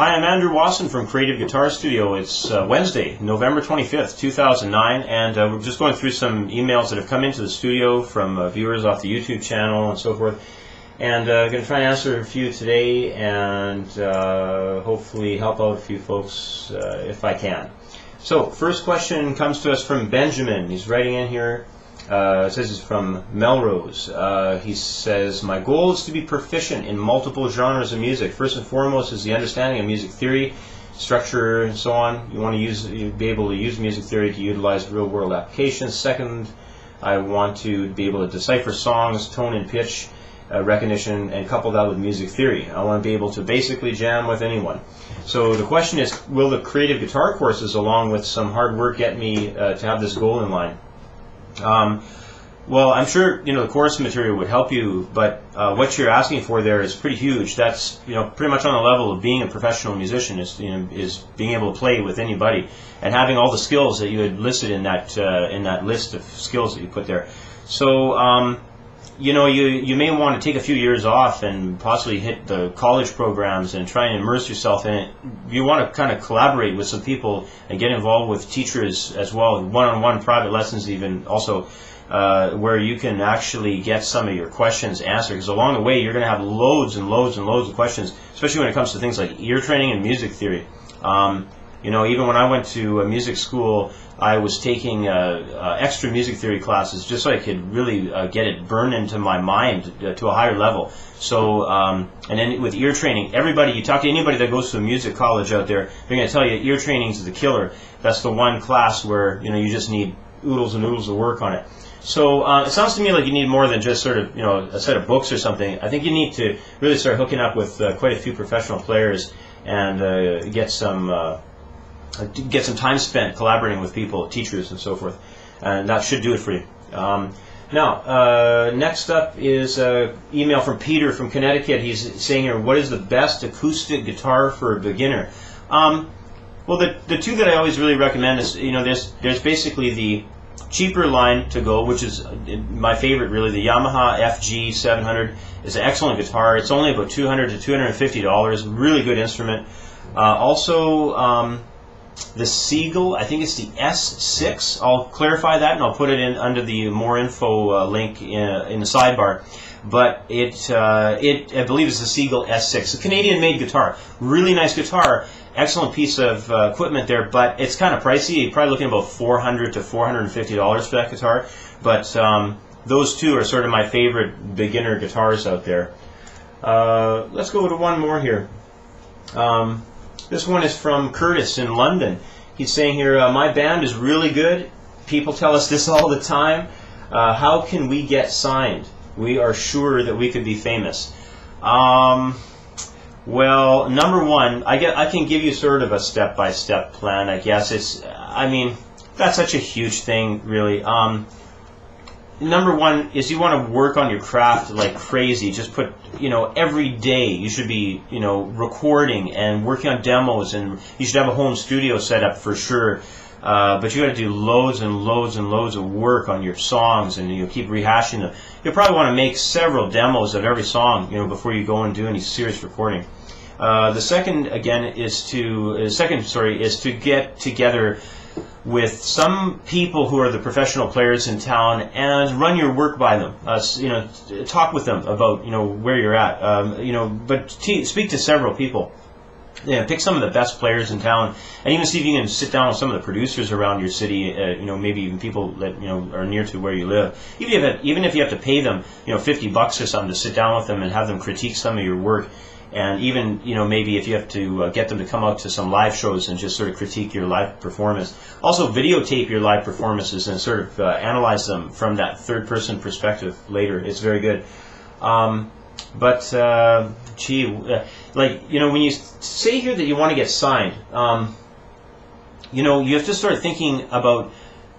Hi, I'm Andrew Wasson from Creative Guitar Studio. It's Wednesday, November 25th, 2009, and we're just going through some emails that have come into the studio from viewers off the YouTube channel and so forth. And I'm going to try and answer a few today and hopefully help out a few folks if I can. So, first question comes to us from Benjamin. He's writing in here. It says it's from Melrose. He says, my goal is to be proficient in multiple genres of music. First and foremost is the understanding of music theory, structure, and so on. You want to be able to use music theory to utilize real-world applications. Second, I want to be able to decipher songs, tone and pitch recognition, and couple that with music theory. I want to be able to basically jam with anyone. So the question is, will the creative guitar courses, along with some hard work, get me to have this goal in line? Well, I'm sure the course material would help you, but what you're asking for there is pretty huge. That's pretty much on the level of being a professional musician. Is being able to play with anybody and having all the skills that you had listed in that list of skills that you put there. So you may want to take a few years off and possibly hit the college programs and try and immerse yourself in it. You want to kind of collaborate with some people and get involved with teachers as well, one-on-one private lessons even also, where you can actually get some of your questions answered, because along the way you're going to have loads and loads and loads of questions, especially when it comes to things like ear training and music theory. Even when I went to a music school, I was taking extra music theory classes just so I could really get it burned into my mind to a higher level. So, and then with ear training, you talk to anybody that goes to a music college out there, they're going to tell you ear training is the killer. That's the one class where you just need oodles and oodles of work on it. So it sounds to me like you need more than just sort of a set of books or something. I think you need to really start hooking up with quite a few professional players and get some time spent collaborating with people, teachers, and so forth, and that should do it for you. Now, next up is an email from Peter from Connecticut. He's saying here, what is the best acoustic guitar for a beginner? Well, the two that I always really recommend is, there's basically the cheaper line to go, which is my favorite really. The Yamaha FG 700 is an excellent guitar. It's only about $200 to $250, really good instrument. Also, the Seagull, I think it's the S6. I'll clarify that and I'll put it in under the more info link in the sidebar. But I believe it's the Seagull S6. It's a Canadian-made guitar, really nice guitar, excellent piece of equipment there. But it's kind of pricey. You're probably looking at about $400 to $450 for that guitar. But those two are sort of my favorite beginner guitars out there. Let's go to one more here. This one is from Curtis in London. He's saying here, my band is really good. People tell us this all the time. How can we get signed? We are sure that we could be famous. Well, number one, I can give you sort of a step-by-step plan, I guess. That's such a huge thing, really. Number one is you want to work on your craft like crazy. Just put, every day you should be, recording and working on demos, and you should have a home studio set up for sure. But you got to do loads and loads and loads of work on your songs, and you'll keep rehashing them. You'll probably want to make several demos of every song, before you go and do any serious recording. The second, again, is to get together with some people who are the professional players in town and run your work by them. Talk with them about where you're at. But speak to several people. Pick some of the best players in town, and even see if you can sit down with some of the producers around your city. Maybe even people that are near to where you live. Even if you have to pay them $50 or something to sit down with them and have them critique some of your work. And even, maybe if you have to get them to come out to some live shows and just sort of critique your live performance. Also, videotape your live performances and sort of analyze them from that third-person perspective later. It's very good. When you say here that you want to get signed, you have to start thinking about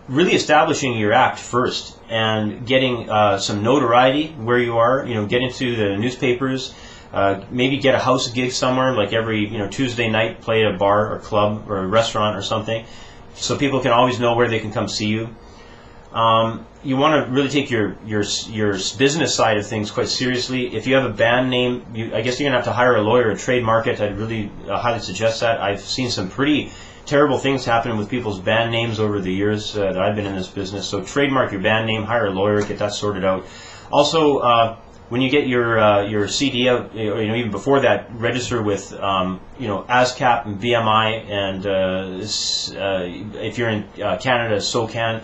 really establishing your act first and getting some notoriety where you are. Get into the newspapers. Maybe get a house gig somewhere, like every Tuesday night, play at a bar or club or a restaurant or something, so people can always know where they can come see you. you want to really take your business side of things quite seriously. If you have a band name, I guess you're going to have to hire a lawyer and trademark it. I'd really highly suggest that. I've seen some pretty terrible things happen with people's band names over the years that I've been in this business. So trademark your band name, hire a lawyer, get that sorted out. Also, when you get your CD out, even before that, register with ASCAP and BMI, and if you're in Canada, SOCAN.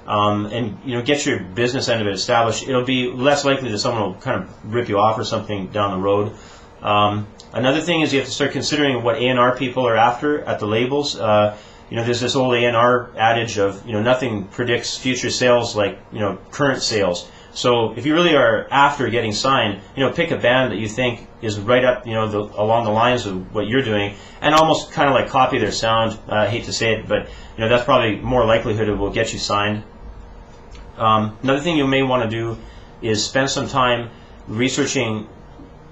And get your business end of it established. It'll be less likely that someone will kind of rip you off or something down the road. Another thing is you have to start considering what A&R people are after at the labels. There's this old A&R adage of nothing predicts future sales like current sales. So if you really are after getting signed, pick a band that you think is right up along the lines of what you're doing, and almost kind of like copy their sound. I hate to say it, but that's probably more likelihood it will get you signed. Another thing you may want to do is spend some time researching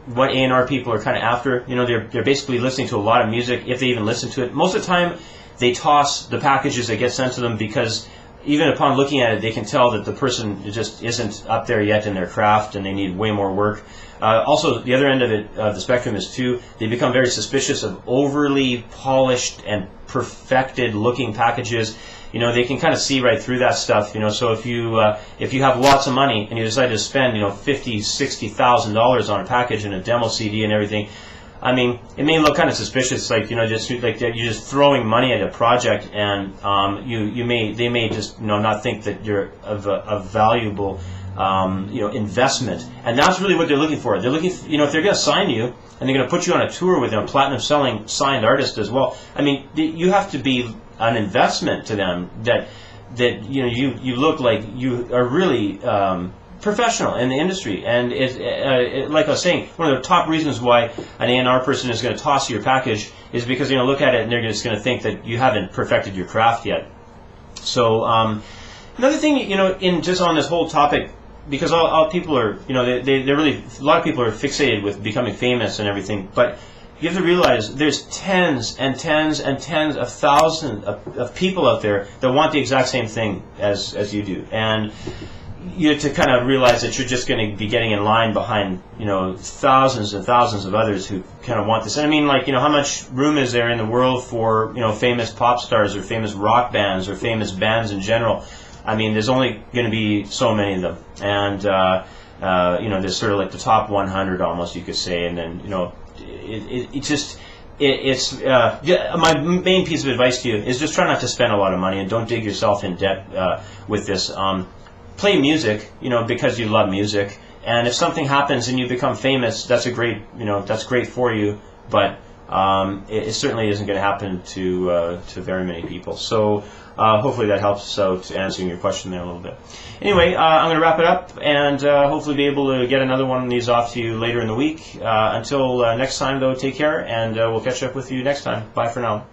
what A&R people are kind of after. They're basically listening to a lot of music, if they even listen to it. Most of the time, they toss the packages that get sent to them because even upon looking at it, they can tell that the person just isn't up there yet in their craft and they need way more work. Also, the other end of the spectrum is they become very suspicious of overly polished and perfected looking packages. They can kind of see right through that stuff. So if you have lots of money and you decide to spend $50,000-$60,000 on a package and a demo CD and everything, I mean, it may look kind of suspicious, like just like you're just throwing money at a project, and they may just not think that you're a valuable investment, and that's really what they're looking for. They're looking, if they're going to sign you and they're going to put you on a tour with a platinum selling signed artist as well. I mean, you have to be an investment to them that you look like you are really professional in the industry. And like I was saying, one of the top reasons why an A&R person is going to toss your package is because they're going to look at it and they're just going to think that you haven't perfected your craft yet. So another thing, in just on this whole topic, because all people are, they're really, a lot of people are fixated with becoming famous and everything, but you have to realize there's tens and tens and tens of thousands of people out there that want the exact same thing as you do. And you have to kind of realize that you're just going to be getting in line behind, thousands and thousands of others who kind of want this. And I mean, like, how much room is there in the world for, famous pop stars or famous rock bands or famous bands in general? I mean, there's only going to be so many of them. And, there's sort of like the top 100 almost, you could say. And then, my main piece of advice to you is just try not to spend a lot of money and don't dig yourself in debt with this. Play music, because you love music, and if something happens and you become famous, that's that's great for you, but it certainly isn't going to happen to very many people. So hopefully that helps out answering your question there a little bit. Anyway, I'm going to wrap it up, and hopefully be able to get another one of these off to you later in the week. Until next time, though, take care, and we'll catch up with you next time. Bye for now.